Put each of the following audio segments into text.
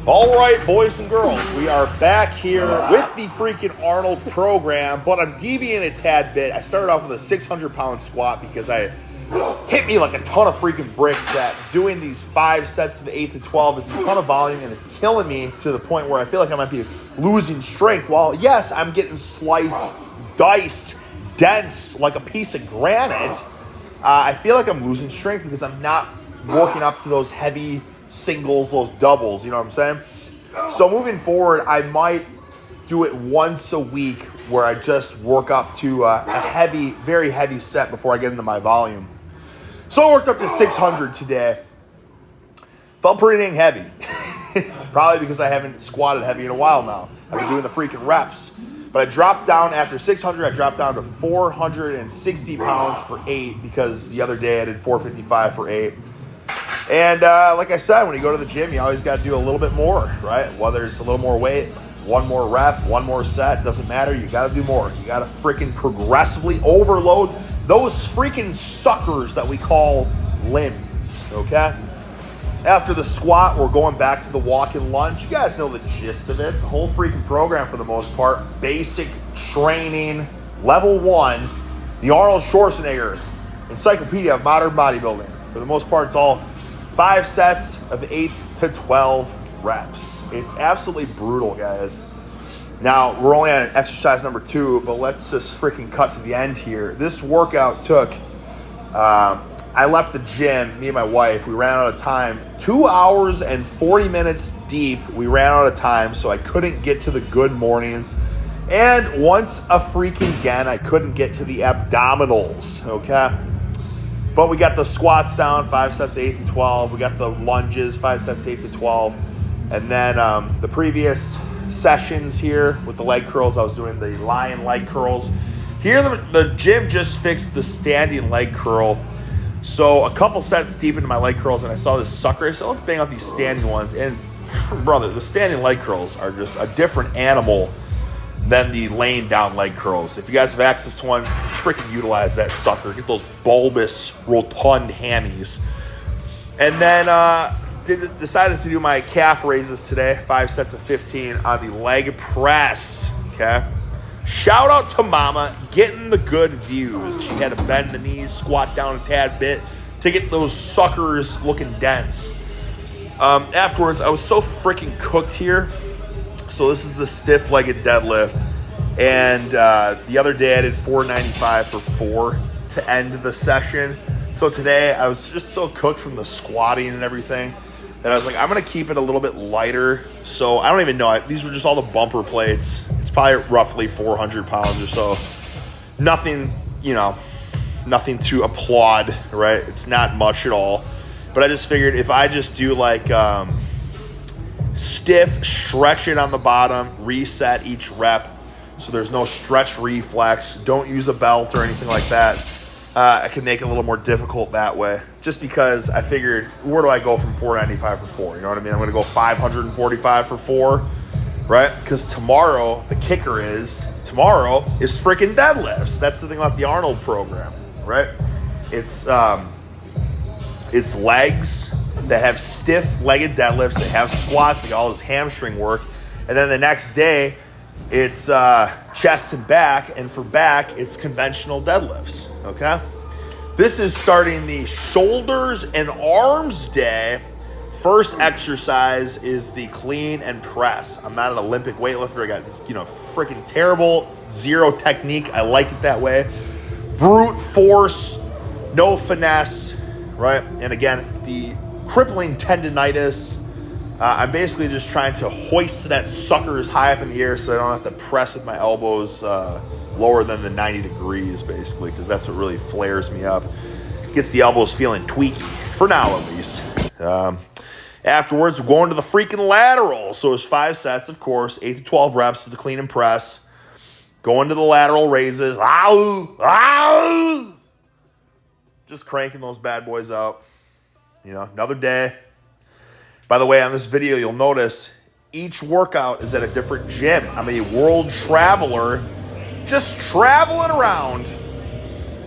All right, boys and girls, we are back here with the freaking Arnold program, but I'm deviating a tad bit. I started off with a 600-pound squat because I hit me like a ton of freaking bricks that doing these 5 sets of 8 to 12 is a ton of volume, and it's killing me to the point where I feel like I might be losing strength. While, yes, I'm getting sliced, diced, dense like a piece of granite, I feel like I'm losing strength because I'm not working up to those heavy singles, those doubles, you know what I'm saying? So moving forward, I might do it once a week where I just work up to a heavy, very heavy set before I get into my volume. So I worked up to 600 today. Felt pretty dang heavy. Probably because I haven't squatted heavy in a while now. I've been doing the freaking reps. But I dropped down after 600, I dropped down to 460 pounds for 8 because the other day I did 455 for 8. And like I said, when you go to the gym, you always got to do a little bit more, right? Whether it's a little more weight, one more rep, one more set, doesn't matter. You got to do more. You got to freaking progressively overload those freaking suckers that we call limbs, okay? After the squat, we're going back to the walk and lunge. You guys know the gist of it. The whole freaking program for the most part. Basic training, level 1, the Arnold Schwarzenegger Encyclopedia of Modern Bodybuilding. For the most part, it's all 5 sets of 8 to 12 reps. It's absolutely brutal, guys. Now, we're only on exercise number 2, but let's just freaking cut to the end here. This workout took, I left the gym, me and my wife, we ran out of time. 2 hours and 40 minutes deep, we ran out of time, so I couldn't get to the good mornings. And once again, I couldn't get to the abdominals, okay? But we got the squats down, 5 sets, 8 to 12. We got the lunges, 5 sets, 8 to 12. And then the previous sessions here with the leg curls, I was doing the lion leg curls. Here, the gym just fixed the standing leg curl. So a couple sets deep into my leg curls, and I saw this sucker. So let's bang out these standing ones. And brother, the standing leg curls are just a different animal than the laying down leg curls. If you guys have access to one, freaking utilize that sucker. Get those bulbous, rotund hammies. And then decided to do my calf raises today, 5 sets of 15 on the leg press, okay? Shout out to Mama, getting the good views. She had to bend the knees, squat down a tad bit to get those suckers looking dense. Afterwards, I was so freaking cooked here. So this is the stiff-legged deadlift. And the other day I did 495 for 4 to end the session. So today I was just so cooked from the squatting and everything that I was like, I'm going to keep it a little bit lighter. So I don't even know. These were just all the bumper plates. It's probably roughly 400 pounds or so. Nothing, nothing to applaud, right? It's not much at all. But I just figured if I just do like stiff, stretch it on the bottom, reset each rep so there's no stretch reflex, don't use a belt or anything like that, I can make it a little more difficult that way. Just because I figured, where do I go from 495 for 4? You know what I mean? I'm going to go 545 for 4, right? Because tomorrow is freaking deadlifts. That's the thing about the Arnold program, right? It's legs that have stiff-legged deadlifts, they have squats, they got all this hamstring work, and then the next day, it's chest and back, and for back, it's conventional deadlifts, okay? This is starting the shoulders and arms day. First exercise is the clean and press. I'm not an Olympic weightlifter. I got, freaking terrible, zero technique. I like it that way. Brute force, no finesse, right? And again, the crippling tendonitis. I'm basically just trying to hoist that sucker as high up in the air so I don't have to press with my elbows lower than the 90 degrees, basically, because that's what really flares me up. Gets the elbows feeling tweaky, for now at least. Afterwards, we're going to the freaking lateral. So it's 5 sets, of course, 8 to 12 reps to the clean and press. Going to the lateral raises. Ow! Ow! Just cranking those bad boys out. Another day. By the way, on this video, you'll notice each workout is at a different gym. I'm a world traveler, just traveling around,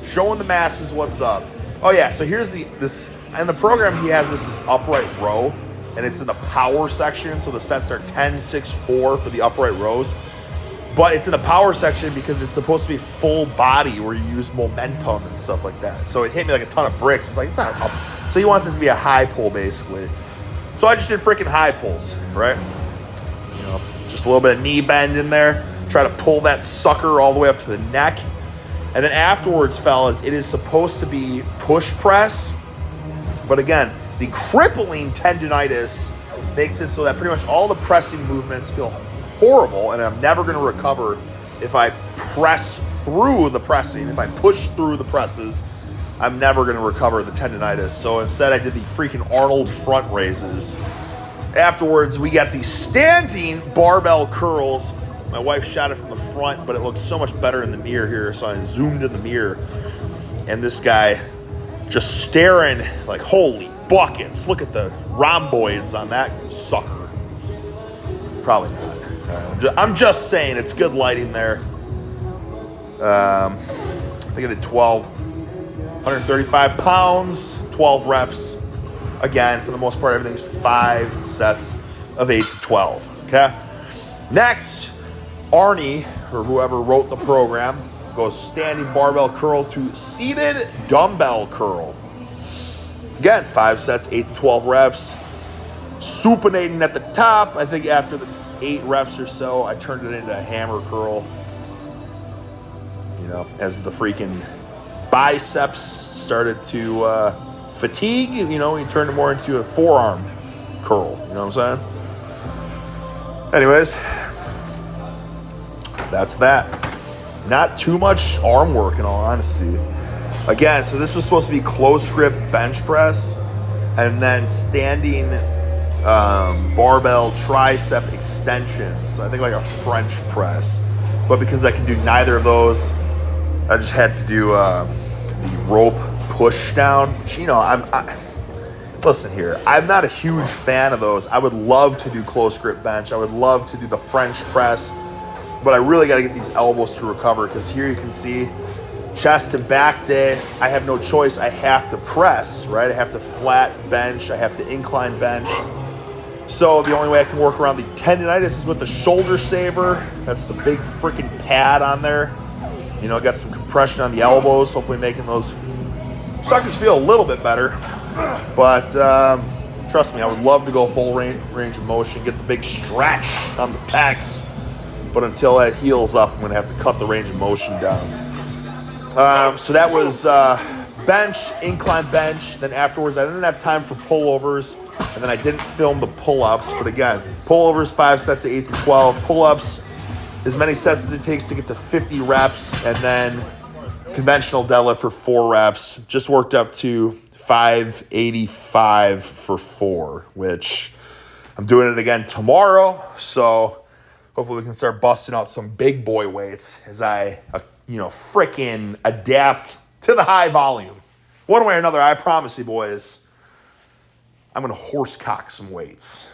showing the masses what's up. Oh yeah, so here's this in the program. He has this upright row. and it's in the power section. So the sets are 10, 6, 4 for the upright rows. But it's in the power section because it's supposed to be full body where you use momentum and stuff like that. So it hit me like a ton of bricks. It's like, it's not up. So he wants it to be a high pull, basically. So I just did freaking high pulls, right? You know, just a little bit of knee bend in there. Try to pull that sucker all the way up to the neck. And then afterwards, fellas, it is supposed to be push press. But again, the crippling tendonitis makes it so that pretty much all the pressing movements feel horrible, and I'm never going to recover if I press through the pressing. If I push through the presses, I'm never going to recover the tendonitis. So instead, I did the freaking Arnold front raises. Afterwards, we got the standing barbell curls. My wife shot it from the front, but it looks so much better in the mirror here, so I zoomed in the mirror. And this guy just staring like, holy buckets. Look at the rhomboids on that sucker. Probably not. I'm just saying, it's good lighting there. I think I did 135 pounds, 12 reps. Again, for the most part, everything's 5 sets of 8 to 12. Okay. Next, Arnie, or whoever wrote the program, goes standing barbell curl to seated dumbbell curl. Again, 5 sets, 8 to 12 reps. Supinating at the top. I think after the 8 reps or so, I turned it into a hammer curl. You know, as the freaking biceps started to fatigue, you know, he turned it more into a forearm curl. You know what I'm saying? Anyways, that's that. Not too much arm work, in all honesty. Again, so this was supposed to be close grip bench press, and then standing barbell tricep extensions. So I think like a French press. But because I can do neither of those, I just had to do the rope push down. Which, you know, listen here. I'm not a huge fan of those. I would love to do close grip bench. I would love to do the French press. But I really got to get these elbows to recover, because here you can see chest to back day. I have no choice. I have to press, right? I have to flat bench. I have to incline bench. So the only way I can work around the tendonitis is with the shoulder saver. That's the big freaking pad on there. You know, got some compression on the elbows, hopefully making those suckers feel a little bit better. But trust me, I would love to go full range of motion, get the big stretch on the pecs. But until that heals up, I'm going to have to cut the range of motion down. So that was bench, incline bench. Then afterwards, I didn't have time for pullovers. And then I didn't film the pull-ups. But again, pullovers, 5 sets of 8 to 12. Pull-ups, as many sets as it takes to get to 50 reps. And then conventional deadlift for 4 reps. Just worked up to 585 for 4, which I'm doing it again tomorrow. So hopefully we can start busting out some big boy weights as I, freaking adapt to the high volume. One way or another, I promise you, boys, I'm going to horsecock some weights.